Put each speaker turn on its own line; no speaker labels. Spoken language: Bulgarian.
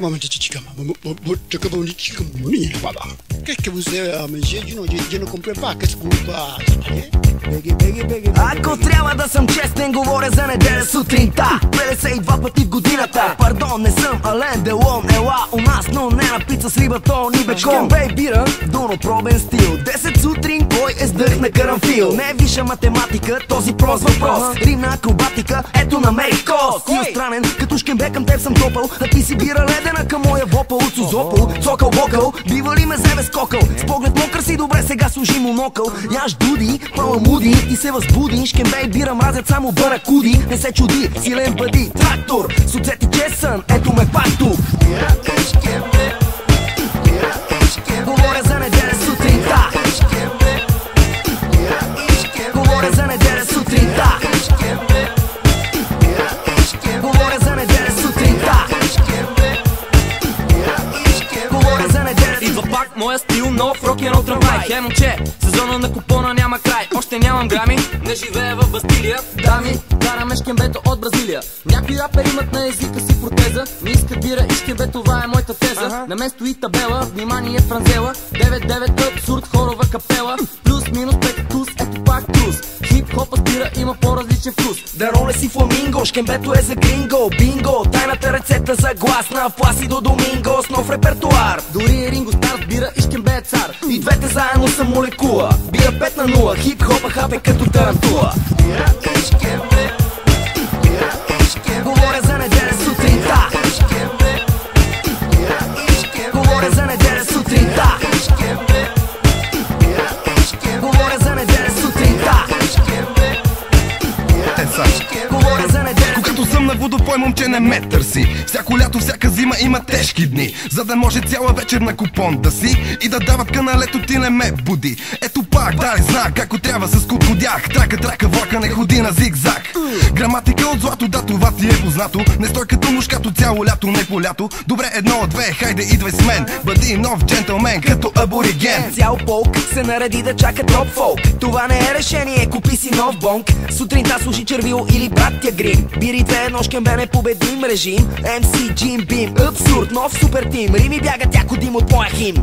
Maman chichika, qu'est-ce que vous avez mangé? Je ne comprends pas. Qu'est-ce que vous faites?
Ако трябва да съм честен, говоря за неделя сутринта 52 пъти в годината. Пардон, не съм Ален Делон. Ела у нас, но не на пица с риба, тон и бекон. Бей бира, донопробен стил. 10 сутрин, кой е сдъх на карамфил. Не виша математика, този прост въпрос. Римна акробатика, ето намерих кос. Стил странен, като шкембе към теб съм топъл. А ти си бира ледена към моя вопъл. От сузопъл, цокъл бокъл, бива ли ме зеве с кокъл. С поглед мокър си, добре, сега служи монокъл. Яш дуди, паламуди и се възбуди. Шкембе и бира мразят само баракуди. Не се чуди, силен бъди, трактор. С оцет и чесън, ето ме пак тук. Говоря за неделя сутринта. Говоря за неделя сутринта. Говоря за неделя сутринта. Говоря за неделя.
Идва пак моя стил, нов рок-н-рол трамвай. Хе, момче, сезона на купона няма край. Още нямам грами, не живея в Бастилия. Дами, караме шкембето от Бразилия. Някои рапери имат на езика си протеза. Не искат бира и шкембе, това е моята теза. На мен стои табела, внимание Франзела. 9-9 абсурд, хорова капела. Плюс, минус, 5 туз, ето пак туз. Хип-хопа спира, има по-различен вкус.
Да роля си фламинго, шкембето е за гринго. Бинго, тайната рецепта за гласна Пласидо Доминго с нов репертуар.
Дори е Ринго Стар, бира и шкембе е цар.
И двете заедно са молекула. Бира 5 на 0, хип-хопа хапе като тарантула. Говоря за неделя сутринта. Говоря за неделя сутринта. Говоря за неделя сутринта. Говоря за неделя.
Когато съм на водопой, момче, не ме търси. Всяко лято, всяка зима има тежки дни, за да може цяла вечер на купон да си и да дават каналето, ти не ме буди. Ето пак, дай знак, како трябва с куткодях. Трака, влака, не ходи на зигзаг. Граматика от злато, да, това ти е познато. Не стой като мушкато цяло лято, не по лято. Добре, едно, две, хайде, идвай с мен. Бъди нов джентълмен, като абориген.
Цял полк се нареди да чака топ фолк. Това не е решение, купи си нов бонк. Сутринта слушай Червило или братя Грим. Бири 2-1, шкембе непобедим режим. MC, Jim Beam, абсурд, нов супер тим. Рими бяга тяко дим от моя хим.